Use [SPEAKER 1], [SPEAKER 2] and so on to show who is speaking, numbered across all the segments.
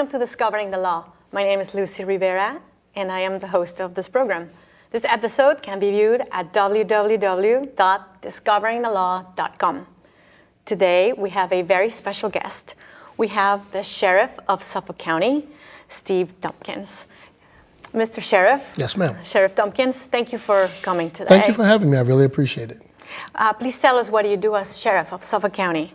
[SPEAKER 1] Welcome to Discovering the Law. My name is Lucy Rivera, and I am the host of this program. This episode can be viewed at www.discoveringthelaw.com. Today, we have a very special guest. We have the Sheriff of Suffolk County, Steve Tompkins. Mr. Sheriff.
[SPEAKER 2] Yes, ma'am.
[SPEAKER 1] Sheriff Tompkins, thank you for coming today.
[SPEAKER 2] Thank you for having me. I really appreciate it.
[SPEAKER 1] Please tell us, what do you do as Sheriff of Suffolk County?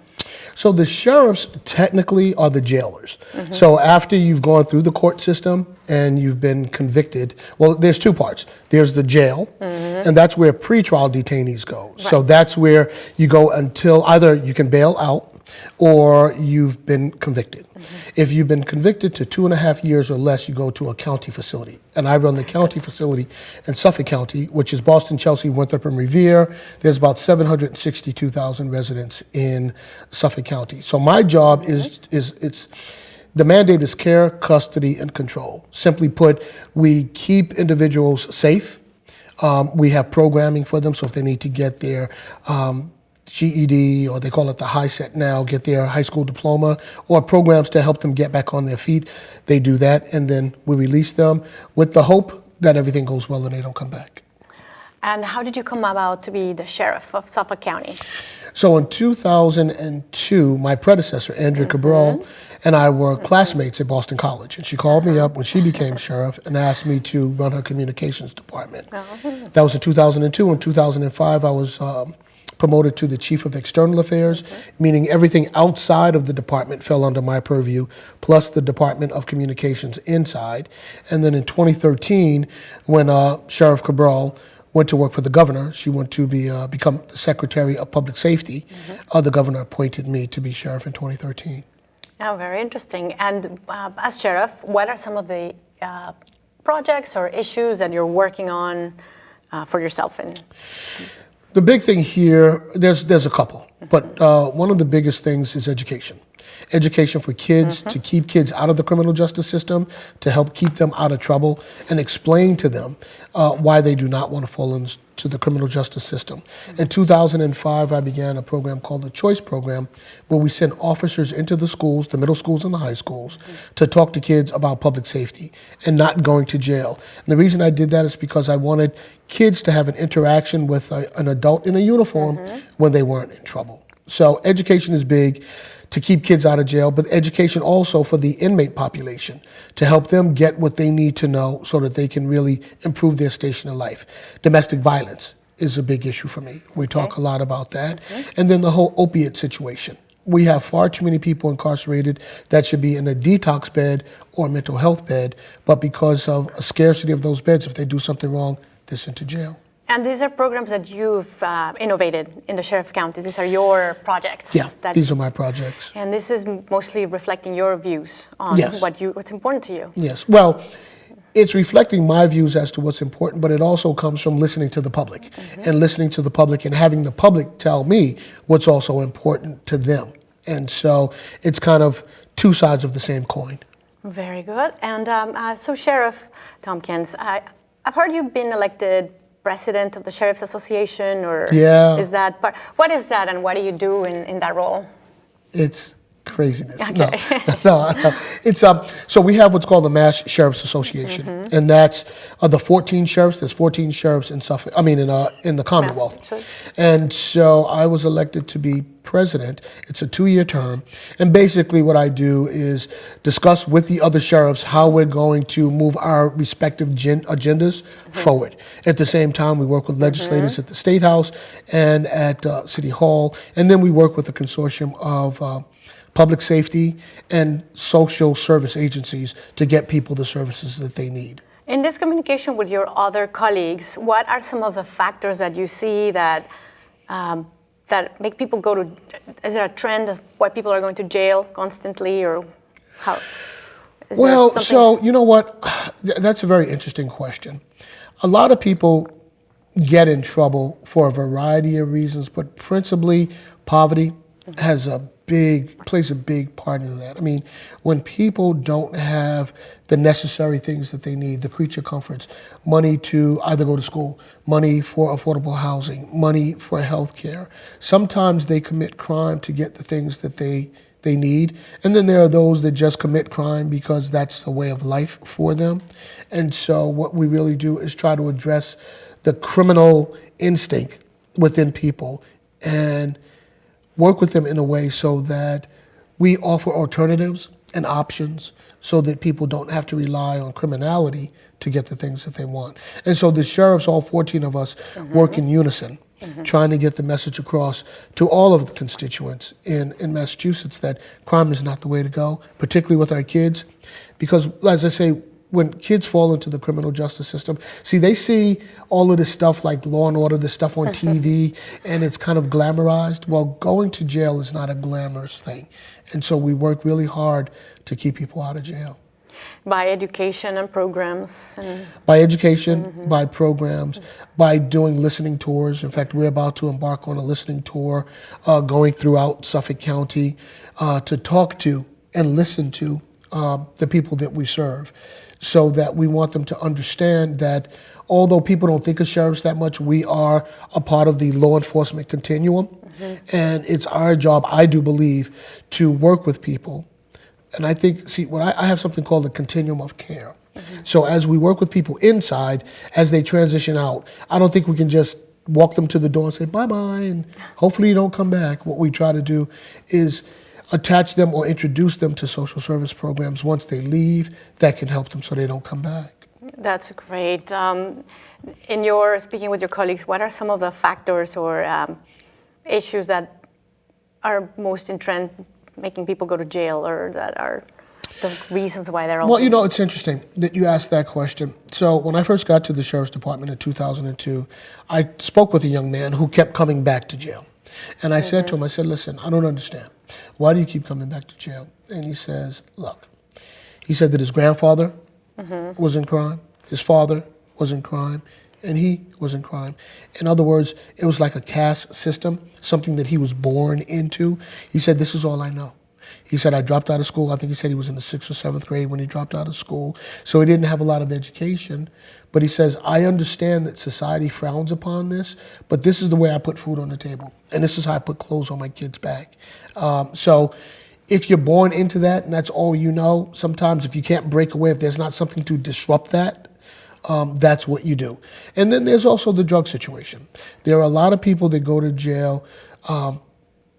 [SPEAKER 2] So the sheriffs technically are the jailers. So after you've gone through the court system and you've been convicted, well, there's two parts. There's the jail, and that's where pretrial detainees go. Right. So that's where you go until either you can bail out or you've been convicted. If you've been convicted to 2.5 years or less, you go to a county facility. And I run the county facility in Suffolk County, which is Boston, Chelsea, Winthrop, and Rivera. There's about 762,000 residents in Suffolk County. So my job is the mandate is care, custody, and control. Simply put, we keep individuals safe. We have programming for them, so if they need to get their GED, or they call it the high set now, get their high school diploma, or programs to help them get back on their feet, they do that, and then we release them with the hope that everything goes well and they don't come back.
[SPEAKER 1] And how did you come about to be the Sheriff of Suffolk County?
[SPEAKER 2] So in 2002, my predecessor, Andrea Cabral, and I were classmates at Boston College, and she called me up when she became sheriff and asked me to run her communications department. That was in 2002. In 2005, I was promoted to the Chief of External Affairs, meaning everything outside of the department fell under my purview, plus the Department of Communications inside. And then in 2013, when Sheriff Cabral went to work for the governor, she went to become the Secretary of Public Safety. The governor appointed me to be sheriff in 2013.
[SPEAKER 1] Oh, very interesting. And as sheriff, what are some of the projects or issues that you're working on for yourself?
[SPEAKER 2] The big thing here, there's a couple, but one of the biggest things is education. Education for kids, to keep kids out of the criminal justice system, to help keep them out of trouble, and explain to them why they do not want to fall into the criminal justice system. In 2005, I began a program called the Choice Program, where we send officers into the schools, the middle schools and the high schools, to talk to kids about public safety and not going to jail. And the reason I did that is because I wanted kids to have an interaction with an adult in a uniform when they weren't in trouble. So education is big, to keep kids out of jail, but education also for the inmate population, to help them get what they need to know so that they can really improve their station in life. Domestic violence is a big issue for me. We talk a lot about that. And then the whole opiate situation. We have far too many people incarcerated that should be in a detox bed or a mental health bed, but because of a scarcity of those beds, if they do something wrong, they're sent to jail.
[SPEAKER 1] And these are programs that you've innovated in the Sheriff County. These are your projects.
[SPEAKER 2] Yeah, these are my projects.
[SPEAKER 1] And this is mostly reflecting your views on what's important to you.
[SPEAKER 2] Yes. Well, it's reflecting my views as to what's important, but it also comes from listening to the public and listening to the public and having the public tell me what's also important to them. And so it's kind of two sides of the same coin.
[SPEAKER 1] Very good. And so Sheriff Tompkins, I've heard you've been elected president of the Sheriff's Association, or is that part? What is that, and what do you do in that role?
[SPEAKER 2] It's craziness.
[SPEAKER 1] Okay.
[SPEAKER 2] No. It's so we have what's called the Mass Sheriff's Association, and that's the 14 sheriffs. There's 14 sheriffs in Suffolk. I mean, in the Commonwealth. And so I was elected to be president. It's a 2-year term, and basically what I do is discuss with the other sheriffs how we're going to move our respective agendas forward. At the same time, we work with legislators at the State House and at City Hall, and then we work with a consortium of public safety and social service agencies to get people the services that they need.
[SPEAKER 1] In this communication with your other colleagues, what are some of the factors that you see that make people go to, is there a trend of why people are going to jail constantly, or how?
[SPEAKER 2] Well, so you know what, that's a very interesting question. A lot of people get in trouble for a variety of reasons, but principally poverty plays a big part in that. I mean, when people don't have the necessary things that they need, the creature comforts, money to either go to school, money for affordable housing, money for health care, sometimes they commit crime to get the things that they they need. And then there are those that just commit crime because that's a way of life for them. And so what we really do is try to address the criminal instinct within people and work with them in a way so that we offer alternatives and options so that people don't have to rely on criminality to get the things that they want. And so the sheriffs, all 14 of us, work in unison, trying to get the message across to all of the constituents in Massachusetts that crime is not the way to go, particularly with our kids. Because, as I say, when kids fall into the criminal justice system, see, they see all of this stuff like Law and Order, this stuff on TV, and it's kind of glamorized. Well, going to jail is not a glamorous thing. And so we work really hard to keep people out of jail.
[SPEAKER 1] By education and programs?
[SPEAKER 2] By education, by programs, by doing listening tours. In fact, we're about to embark on a listening tour going throughout Suffolk County to talk to and listen to the people that we serve, so that we want them to understand that although people don't think of sheriffs that much, we are a part of the law enforcement continuum. And it's our job, I do believe, to work with people. And I think, see, I have something called the Continuum of Care. So as we work with people inside, as they transition out, I don't think we can just walk them to the door and say, bye-bye, and hopefully you don't come back. What we try to do is attach them or introduce them to social service programs once they leave that can help them so they don't come back.
[SPEAKER 1] That's great. In your speaking with your colleagues, what are some of the factors or issues that are most in trend making people go to jail, or that are the reasons why they're all...
[SPEAKER 2] Well, you know, it's interesting that you asked that question. So when I first got to the Sheriff's Department in 2002, I spoke with a young man who kept coming back to jail. And I said to him, I said, listen, I don't understand. Why do you keep coming back to jail? And he says, look, he said that his grandfather was in crime, his father was in crime, and he was in crime. In other words, it was like a caste system, something that he was born into. He said, this is all I know. He said, I dropped out of school. I think he said he was in the 6th or 7th grade when he dropped out of school. So he didn't have a lot of education. But he says, I understand that society frowns upon this, but this is the way I put food on the table. And this is how I put clothes on my kids' back. So if you're born into that and that's all you know, sometimes if you can't break away, if there's not something to disrupt that, that's what you do. And then there's also the drug situation. There are a lot of people that go to jail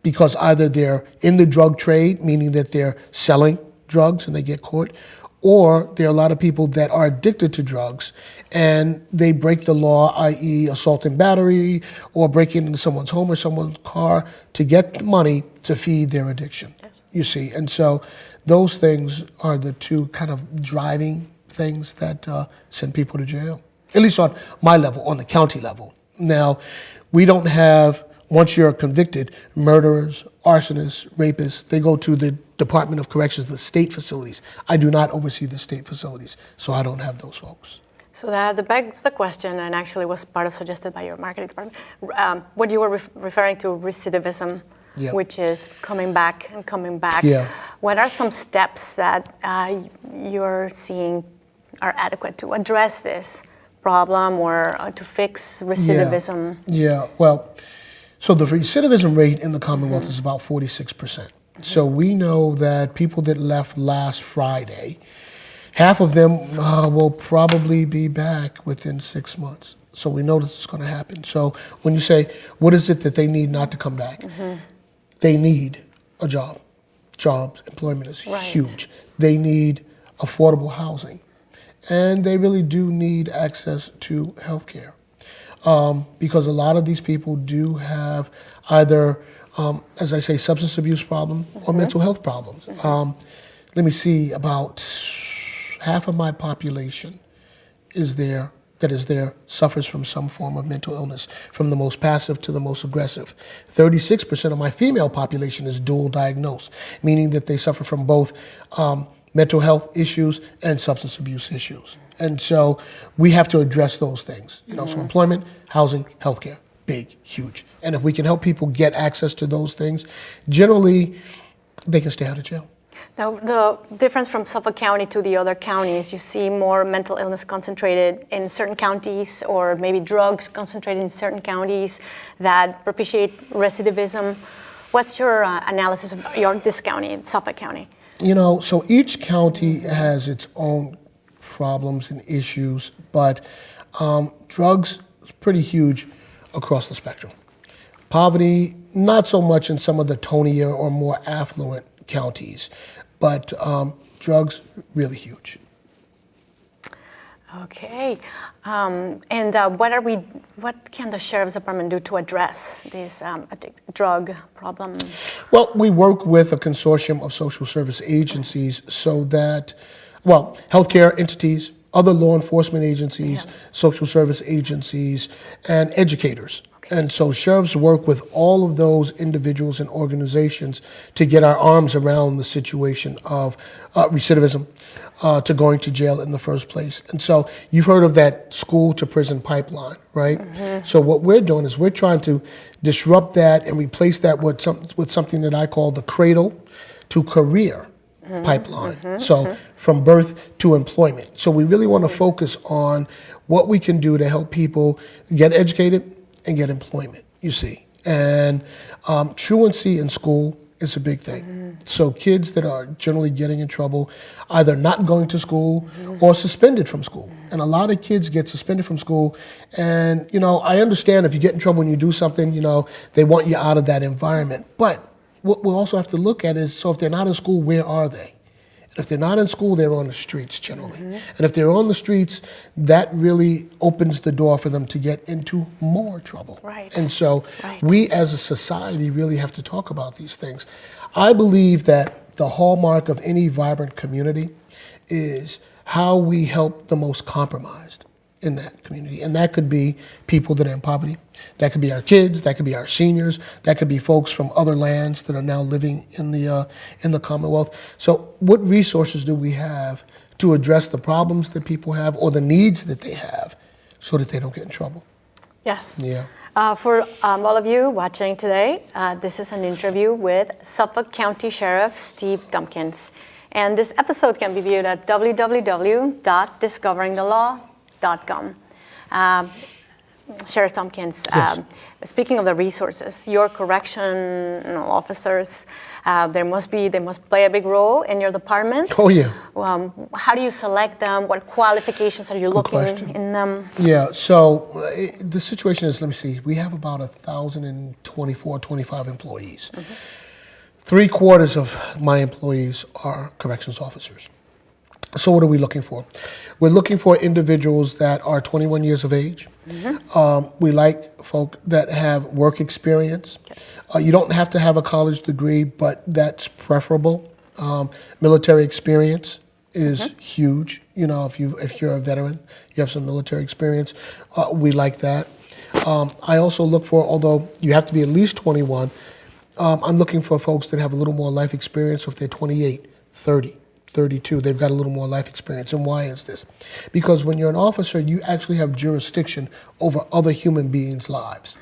[SPEAKER 2] because either they're in the drug trade, meaning that they're selling drugs and they get caught, or there are a lot of people that are addicted to drugs and they break the law, i.e. assault and battery, or breaking into someone's home or someone's car to get the money to feed their addiction, you see. And so those things are the two kind of driving things that send people to jail, at least on my level, on the county level. Now, we don't have, once you're convicted, murderers, arsonists, rapists, they go to the Department of Corrections, the state facilities. I do not oversee the state facilities, so I don't have those folks.
[SPEAKER 1] So that begs the question, and actually was part of suggested by your marketing department, what you were referring to, recidivism, which is coming back and coming back. What are some steps that you're seeing are adequate to address this problem or to fix recidivism?
[SPEAKER 2] Well, so the recidivism rate in the Commonwealth is about 46%. So we know that people that left last Friday, half of them will probably be back within 6 months. So we know this is going to happen. So when you say, what is it that they need not to come back? They need a job. Jobs, employment is huge. They need affordable housing. And they really do need access to health care. Because a lot of these people do have either, as I say, substance abuse problems or mental health problems. Let me see, about half of my population that is there suffers from some form of mental illness, from the most passive to the most aggressive. 36% of my female population is dual diagnosed, meaning that they suffer from both mental health issues and substance abuse issues. And so we have to address those things. You know, so employment, housing, healthcare, big, huge. And if we can help people get access to those things, generally they can stay out of jail.
[SPEAKER 1] Now, the difference from Suffolk County to the other counties, you see more mental illness concentrated in certain counties, or maybe drugs concentrated in certain counties that propitiate recidivism. What's your analysis of this county, Suffolk County?
[SPEAKER 2] So each county has its own problems and issues, but drugs is pretty huge across the spectrum. Poverty, not so much in some of the tonier or more affluent counties, but drugs, really huge.
[SPEAKER 1] Okay, and what can the Sheriff's Department do to address this drug problem?
[SPEAKER 2] Well, we work with a consortium of social service agencies so that, healthcare entities, other law enforcement agencies, social service agencies, and educators. And so sheriffs work with all of those individuals and organizations to get our arms around the situation of recidivism, to going to jail in the first place. And so you've heard of that school to prison pipeline, right? Mm-hmm. So what we're doing is we're trying to disrupt that and replace that with something that I call the cradle to career pipeline. So from birth to employment. So we really want to focus on what we can do to help people get educated and get employment, you see. And truancy in school is a big thing. So kids that are generally getting in trouble, either not going to school or suspended from school. And a lot of kids get suspended from school. And, I understand if you get in trouble when you do something, they want you out of that environment. But what we also have to look at is, so if they're not in school, where are they? And if they're not in school, they're on the streets generally. And if they're on the streets, that really opens the door for them to get into more trouble.
[SPEAKER 1] Right.
[SPEAKER 2] And so we as a society really have to talk about these things. I believe that the hallmark of any vibrant community is how we help the most compromised in that community. And that could be people that are in poverty. That could be our kids. That could be our seniors. That could be folks from other lands that are now living in the Commonwealth. So what resources do we have to address the problems that people have or the needs that they have so that they don't get in trouble?
[SPEAKER 1] Yes.
[SPEAKER 2] Yeah.
[SPEAKER 1] For all of you watching today, this is an interview with Suffolk County Sheriff Steve Tompkins. And this episode can be viewed at www.discoveringthelaw.com. Sheriff Tompkins,
[SPEAKER 2] yes.
[SPEAKER 1] Speaking of the resources, your correctional officers, they must play a big role in your department.
[SPEAKER 2] Oh, yeah.
[SPEAKER 1] How do you select them? What qualifications are you looking in them?
[SPEAKER 2] Yeah, so the situation is, let me see, we have about 1,024, 25 employees. 3/4 of my employees are corrections officers. So what are we looking for? We're looking for individuals that are 21 years of age. We like folk that have work experience. You don't have to have a college degree, but that's preferable. Military experience is huge. If you're a veteran, you have some military experience. We like that. I also look for, although you have to be at least 21, I'm looking for folks that have a little more life experience. So if they're 28, 30, 32, they've got a little more life experience. And why is this? Because when you're an officer, you actually have jurisdiction over other human beings' lives.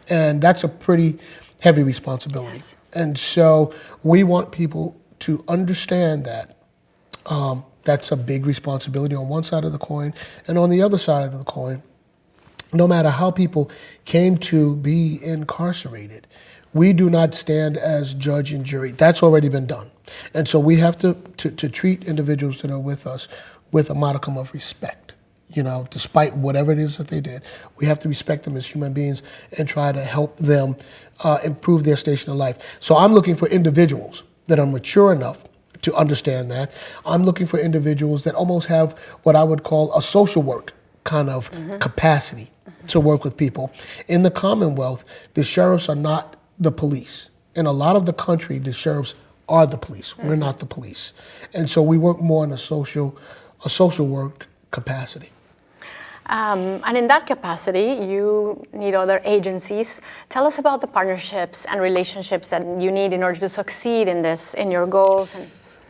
[SPEAKER 2] And that's a pretty heavy responsibility. Yes. And so we want people to understand that that's a big responsibility on one side of the coin. And on the other side of the coin, no matter how people came to be incarcerated, we do not stand as judge and jury. That's already been done. And so we have to treat individuals that are with us with a modicum of respect. Despite whatever it is that they did, we have to respect them as human beings and try to help them improve their station in life. So I'm looking for individuals that are mature enough to understand that. I'm looking for individuals that almost have what I would call a social work kind of capacity to work with people. In the Commonwealth, the sheriffs are not the police. In a lot of the country, the sheriffs are the police. We're not the police. And so we work more in a social work capacity.
[SPEAKER 1] And in that capacity, you need other agencies. Tell us about the partnerships and relationships that you need in order to succeed in this, in your goals.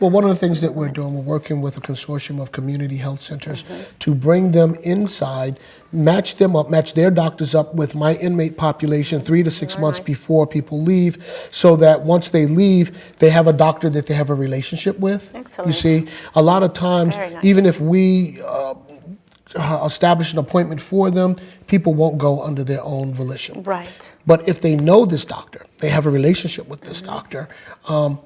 [SPEAKER 2] Well, one of the things that we're doing, we're working with a consortium of community health centers to bring them inside, match them up, match their doctors up with my inmate population 3 to 6 months before people leave, so that once they leave, they have a doctor that they have a relationship with.
[SPEAKER 1] Excellent.
[SPEAKER 2] You see, a lot of times, even if we establish an appointment for them, people won't go under their own volition.
[SPEAKER 1] Right.
[SPEAKER 2] But if they know this doctor, they have a relationship with this doctor,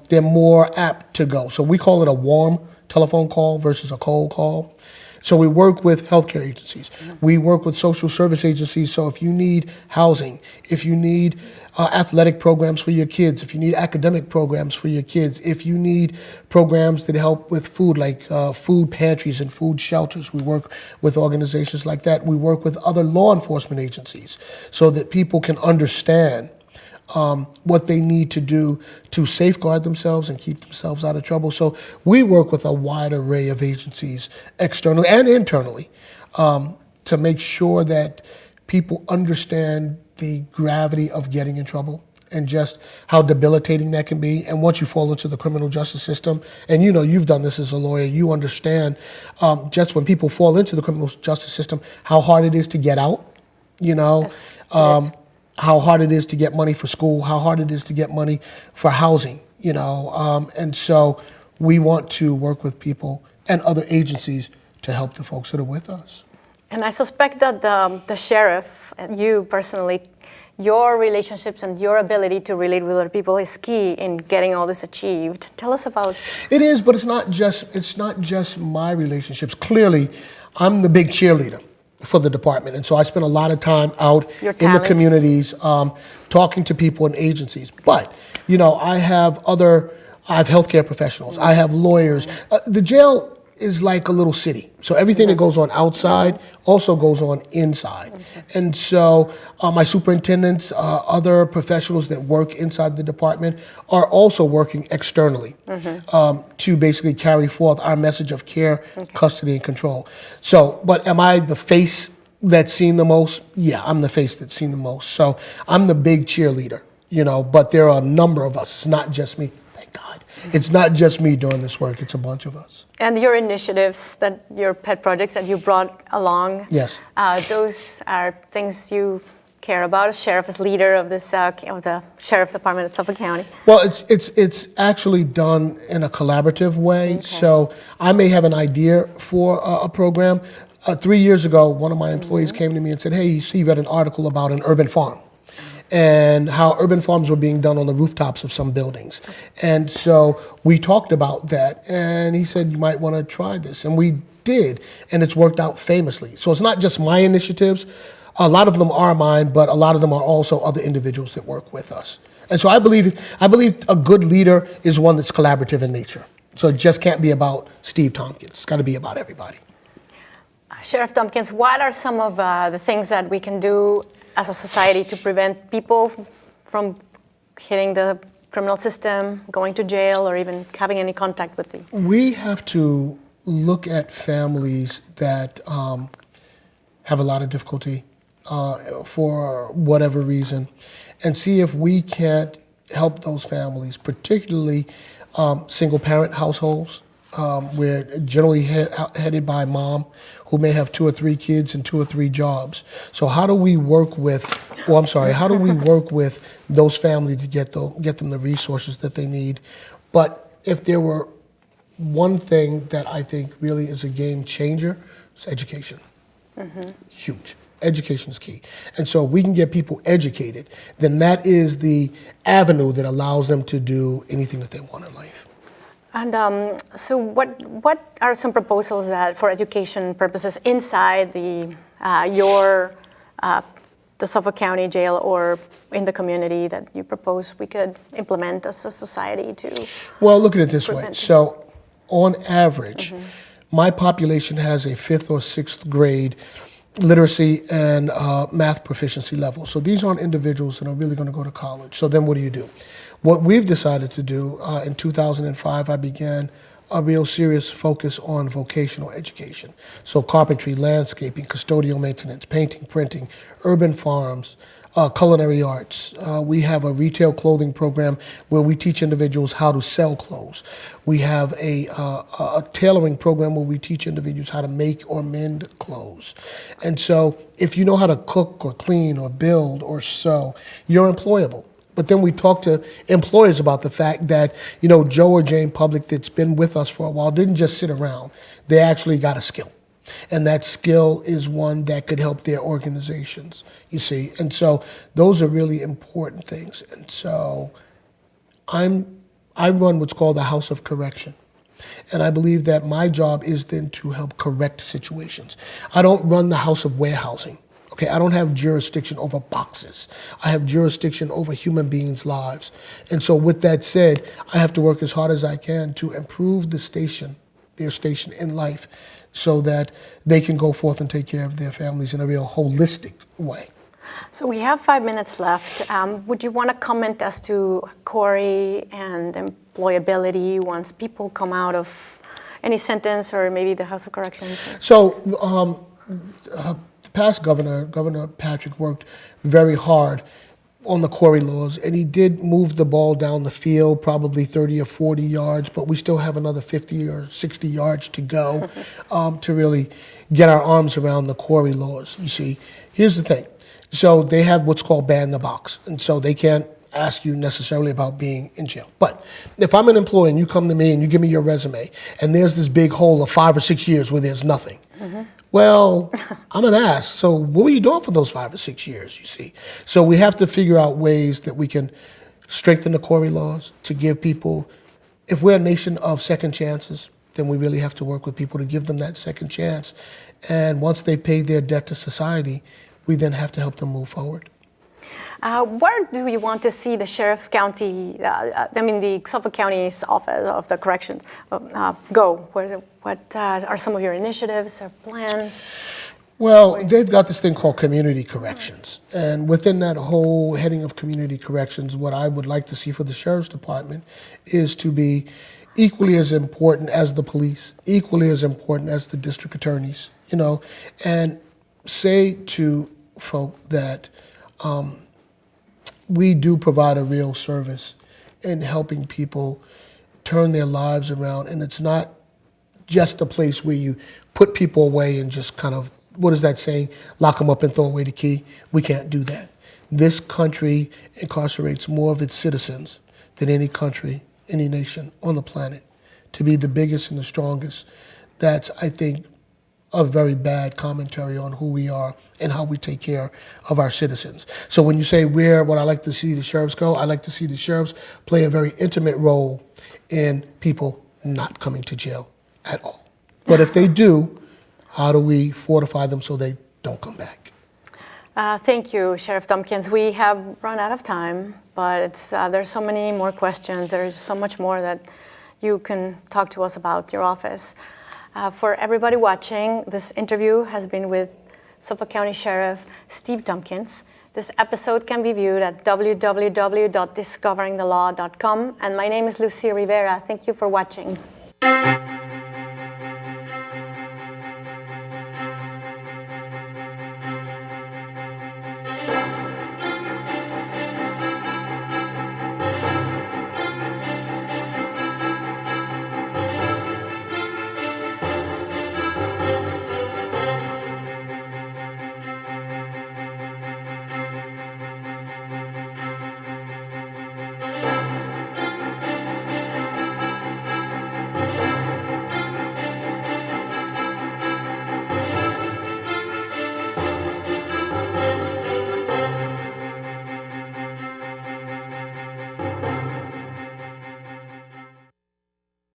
[SPEAKER 2] they're more apt to go. So we call it a warm telephone call versus a cold call. So we work with healthcare agencies. We work with social service agencies. So if you need housing, if you need athletic programs for your kids, if you need academic programs for your kids, if you need programs that help with food, like food pantries and food shelters, we work with organizations like that. We work with other law enforcement agencies so that people can understand what they need to do to safeguard themselves and keep themselves out of trouble. So we work with a wide array of agencies, externally and internally, to make sure that people understand the gravity of getting in trouble and just how debilitating that can be. And once you fall into the criminal justice system, and you know, you've done this as a lawyer, you understand just when people fall into the criminal justice system, how hard it is to get out, you know.
[SPEAKER 1] Yes, yes.
[SPEAKER 2] How hard it is to get money for school, how hard it is to get money for housing, you know. And so we want to work with people and other agencies to help the folks that are with us.
[SPEAKER 1] And I suspect that the sheriff, and you personally, your relationships and your ability to relate with other people is key in getting all this achieved. Tell us about.
[SPEAKER 2] It is, but it's not just my relationships. Clearly, I'm the big cheerleader for the department, and so I spend a lot of time out in the communities, talking to people and agencies. But you know, I have healthcare professionals, I have lawyers. The jail is like a little city, so everything that goes on outside also goes on inside. And so my superintendents, other professionals that work inside the department are also working externally to basically carry forth our message of care, custody, and control. So, but am I the face that's seen the most? Yeah, I'm the face that's seen the most. So I'm the big cheerleader, you know, but there are a number of us. It's not just me. Thank God. It's not just me doing this work. It's a bunch of us.
[SPEAKER 1] And your initiatives, your pet projects that you brought along,
[SPEAKER 2] yes,
[SPEAKER 1] those are things you care about. Sheriff is leader of this of the Sheriff's Department of Suffolk County.
[SPEAKER 2] Well, it's actually done in a collaborative way. Okay. So I may have an idea for a program. 3 years ago, one of my employees came to me and said, "Hey, he read an article about an urban farm and how urban farms were being done on the rooftops of some buildings." And so we talked about that, and he said, "You might want to try this." And we did, and it's worked out famously. So it's not just my initiatives. A lot of them are mine, but a lot of them are also other individuals that work with us. And so I believe a good leader is one that's collaborative in nature. So it just can't be about Steve Tompkins. It's got to be about everybody.
[SPEAKER 1] Sheriff Tompkins, what are some of the things that we can do as a society to prevent people from hitting the criminal system, going to jail, or even having any contact with the...
[SPEAKER 2] We have to look at families that have a lot of difficulty for whatever reason, and see if we can't help those families, particularly single-parent households, where generally headed by mom, who may have 2 or 3 kids and 2 or 3 jobs. So how do we work with, how do we work with those families to get them the resources that they need? But if there were one thing that I think really is a game changer, it's education. Huge. Education is key. And so if we can get people educated, then that is the avenue that allows them to do anything that they want in life.
[SPEAKER 1] And so what are some proposals that for education purposes inside the Suffolk County Jail or in the community that you propose we could implement as a society to...
[SPEAKER 2] Well, look at it this way. So on average, my population has a 5th or 6th grade literacy and math proficiency level. So these aren't individuals that are really going to go to college. So then what do? What we've decided to do, in 2005, I began a real serious focus on vocational education. So carpentry, landscaping, custodial maintenance, painting, printing, urban farms, culinary arts. We have a retail clothing program where we teach individuals how to sell clothes. We have a tailoring program where we teach individuals how to make or mend clothes. And so if you know how to cook or clean or build or sew, you're employable. But then we talk to employers about the fact that, you know, Joe or Jane Public that's been with us for a while didn't just sit around. They actually got a skill. And that skill is one that could help their organizations, you see. And so those are really important things. And so I run what's called the House of Correction. And I believe that my job is then to help correct situations. I don't run the House of Warehousing. Okay, I don't have jurisdiction over boxes. I have jurisdiction over human beings' lives. And so with that said, I have to work as hard as I can to improve their station in life so that they can go forth and take care of their families in a real holistic way.
[SPEAKER 1] So we have 5 minutes left. Would you want to comment as to Corey and employability once people come out of any sentence or maybe the House of Corrections?
[SPEAKER 2] So the past Governor Patrick, worked very hard on the Corey laws, and he did move the ball down the field, probably 30 or 40 yards, but we still have another 50 or 60 yards to go to really get our arms around the Corey laws. You see, here's the thing. So they have what's called ban the box, and so they can't ask you necessarily about being in jail. But if I'm an employee and you come to me and you give me your resume, and there's this big hole of 5 or 6 years where there's nothing, well, I'm gonna ask, so what were you doing for those 5 or 6 years, you see? So we have to figure out ways that we can strengthen the Corey laws to give people, if we're a nation of second chances, then we really have to work with people to give them that second chance. And once they pay their debt to society, we then have to help them move forward.
[SPEAKER 1] Where do you want to see the the Suffolk County's Office of the Corrections go? What are some of your initiatives or plans?
[SPEAKER 2] Well, they've got this thing called community corrections. And within that whole heading of community corrections, what I would like to see for the Sheriff's Department is to be equally as important as the police, equally as important as the district attorneys, and say to folk that we do provide a real service in helping people turn their lives around. And it's not just a place where you put people away and just kind of, what is that saying, lock them up and throw away the key. We can't do that. This country incarcerates more of its citizens than any country, any nation on the planet. To be the biggest and the strongest, that's, I think, a very bad commentary on who we are and how we take care of our citizens. So when you say what I like to see the sheriffs go, I like to see the sheriffs play a very intimate role in people not coming to jail at all. But if they do, how do we fortify them so they don't come back?
[SPEAKER 1] Thank you, Sheriff Tompkins. We have run out of time, but there's so many more questions. There's so much more that you can talk to us about your office. For everybody watching, this interview has been with Suffolk County Sheriff Steve Tompkins. This episode can be viewed at www.discoveringthelaw.com. And my name is Lucy Rivera. Thank you for watching.